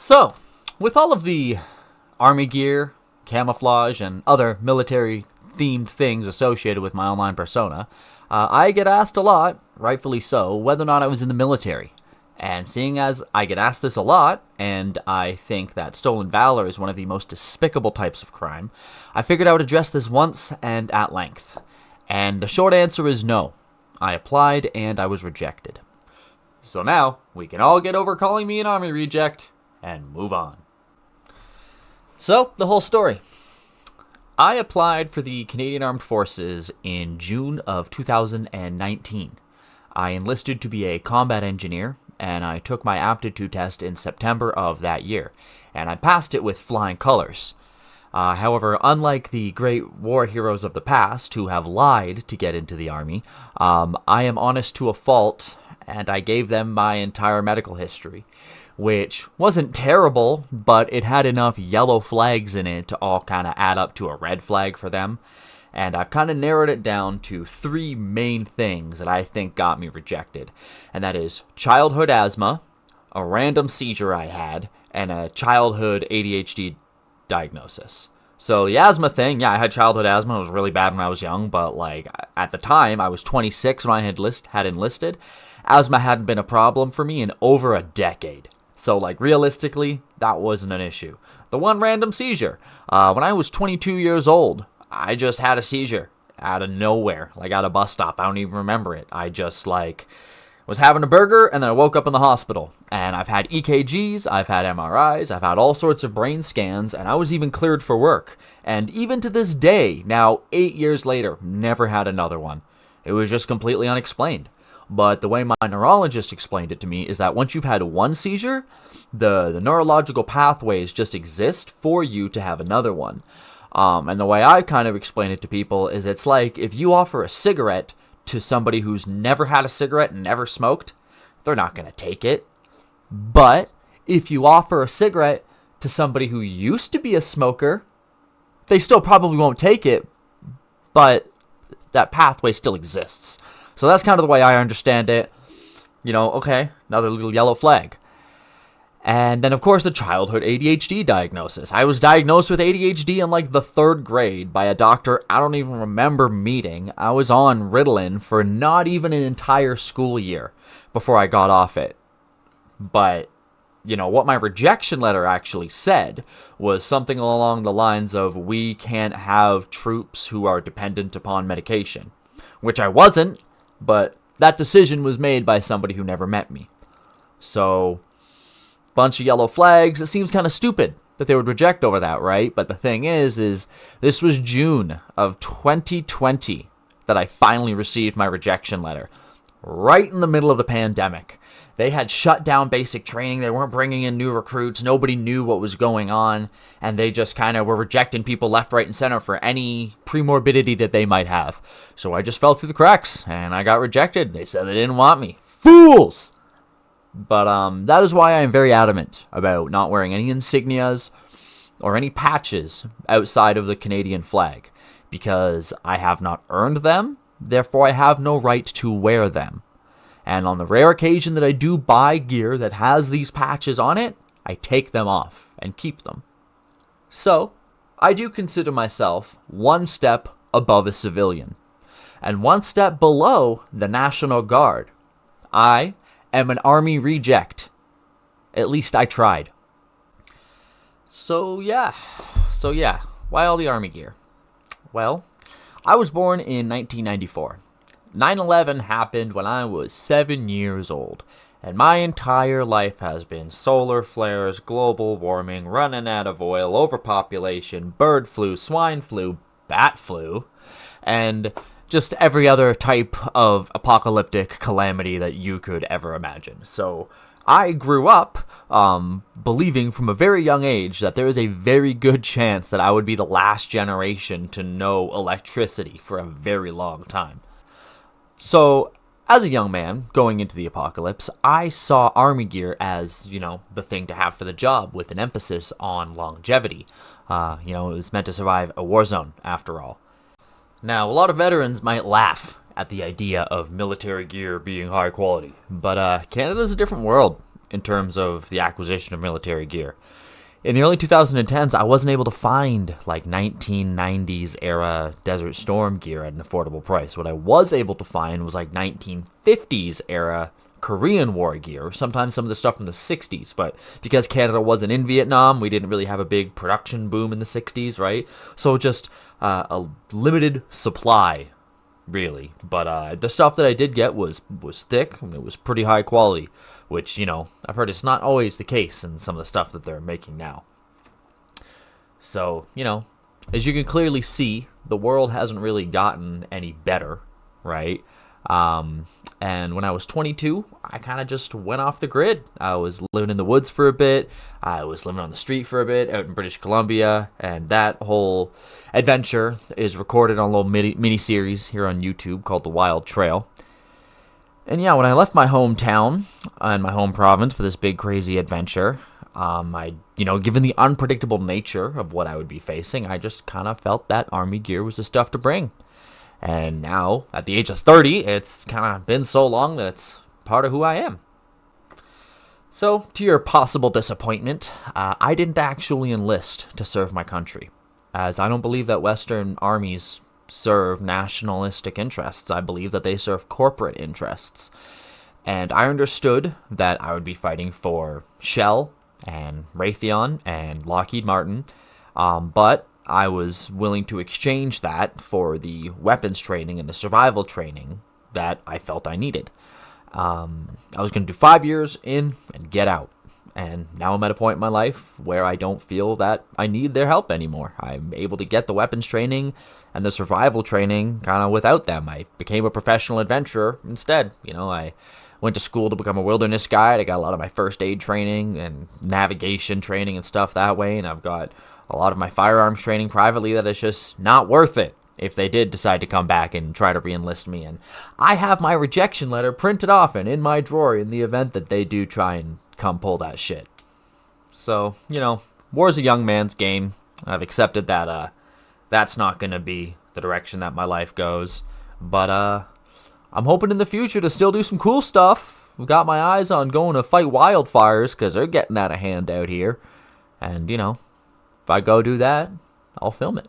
So, with all of the army gear, camouflage, and other military-themed things associated with my online persona, I get asked a lot, rightfully so, whether or not I was in the military. And seeing as I get asked this a lot, and I think that stolen valor is one of the most despicable types of crime, I figured I would address this once and at length. And the short answer is no. I applied and I was rejected. So now, we can all get over calling me an army reject and move on. So, the whole story. I applied for the Canadian Armed Forces in June of 2019. I enlisted to be a combat engineer, and I took my aptitude test in September of that year, and I passed it with flying colors. However, unlike the great war heroes of the past who have lied to get into the Army, I am honest to a fault, and I gave them my entire medical history, which wasn't terrible, but it had enough yellow flags in it to all kind of add up to a red flag for them. And I've kind of narrowed it down to three main things that I think got me rejected. And that is childhood asthma, a random seizure I had, and a childhood ADHD diagnosis. So the asthma thing, yeah, I had childhood asthma. It was really bad when I was young, but like at the time, I was 26 when I had enlisted. Asthma hadn't been a problem for me in over a decade. So like realistically, that wasn't an issue. The one random seizure, when I was 22 years old, I just had a seizure out of nowhere, like at a bus stop. I don't even remember it. I just was having a burger and then I woke up in the hospital. And I've had EKGs, I've had MRIs, I've had all sorts of brain scans, and I was even cleared for work. And even to this day, now 8 years later, never had another one. It was just completely unexplained. But the way my neurologist explained it to me is that once you've had one seizure, the neurological pathways just exist for you to have another one. And the way I kind of explain it to people is it's like if you offer a cigarette to somebody who's never had a cigarette and never smoked, they're not going to take it. But if you offer a cigarette to somebody who used to be a smoker, they still probably won't take it, but that pathway still exists. So that's kind of the way I understand it. Okay, another little yellow flag. And then, of course, the childhood ADHD diagnosis. I was diagnosed with ADHD in like the 3rd grade by a doctor I don't even remember meeting. I was on Ritalin for not even an entire school year before I got off it. But, what my rejection letter actually said was something along the lines of, we can't have troops who are dependent upon medication. Which I wasn't, but that decision was made by somebody who never met me. So, bunch of yellow flags. It seems kind of stupid that they would reject over that, right? But the thing is this was June of 2020 that I finally received my rejection letter. Right in the middle of the pandemic. They had shut down basic training. They weren't bringing in new recruits. Nobody knew what was going on. And they just kind of were rejecting people left, right, and center for any premorbidity that they might have. So I just fell through the cracks and I got rejected. They said they didn't want me. Fools! But that is why I am very adamant about not wearing any insignias or any patches outside of the Canadian flag. Because I have not earned them, therefore I have no right to wear them. And on the rare occasion that I do buy gear that has these patches on it, I take them off and keep them. So, I do consider myself one step above a civilian. And one step below the National Guard. I am an Army reject. At least I tried. So yeah, why all the Army gear? Well, I was born in 1994. 9/11 happened when I was 7 years old, and my entire life has been solar flares, global warming, running out of oil, overpopulation, bird flu, swine flu, bat flu, and just every other type of apocalyptic calamity that you could ever imagine. So I grew up believing from a very young age that there is a very good chance that I would be the last generation to know electricity for a very long time. So, as a young man going into the apocalypse, I saw Army gear as, the thing to have for the job with an emphasis on longevity. It was meant to survive a war zone, after all. Now, a lot of veterans might laugh at the idea of military gear being high quality, but Canada's a different world. in terms of the acquisition of military gear. In the early 2010s, I wasn't able to find like 1990s era Desert Storm gear at an affordable price. What I was able to find was like 1950s era Korean War gear, sometimes some of the stuff from the 60s. But because Canada wasn't in Vietnam, we didn't really have a big production boom in the 60s, right? So just a limited supply, really. But the stuff that I did get was thick, and it was pretty high quality, which, I've heard it's not always the case in some of the stuff that they're making now. So, as you can clearly see, the world hasn't really gotten any better, right? And when I was 22, I kind of just went off the grid. I was living in the woods for a bit. I was living on the street for a bit out in British Columbia. And that whole adventure is recorded on a little mini-series here on YouTube called The Wild Trail. And yeah, when I left my hometown and my home province for this big, crazy adventure, given the unpredictable nature of what I would be facing, I just kind of felt that Army gear was the stuff to bring. And now, at the age of 30, it's kind of been so long that it's part of who I am. So, to your possible disappointment, I didn't actually enlist to serve my country, as I don't believe that Western armies serve nationalistic interests. I believe that they serve corporate interests. And I understood that I would be fighting for Shell and Raytheon and Lockheed Martin, but I was willing to exchange that for the weapons training and the survival training that I felt I needed. I was going to do 5 years in and get out. And now I'm at a point in my life where I don't feel that I need their help anymore. I'm able to get the weapons training and the survival training kind of without them. I became a professional adventurer instead. I went to school to become a wilderness guide. I got a lot of my first aid training and navigation training and stuff that way. And I've got a lot of my firearms training privately that is just not worth it if they did decide to come back and try to re-enlist me. And I have my rejection letter printed off and in my drawer in the event that they do try and come pull that shit. So, war's a young man's game. I've accepted that that's not going to be the direction that my life goes. But I'm hoping in the future to still do some cool stuff. I've got my eyes on going to fight wildfires because they're getting out of hand out here. And, if I go do that, I'll film it.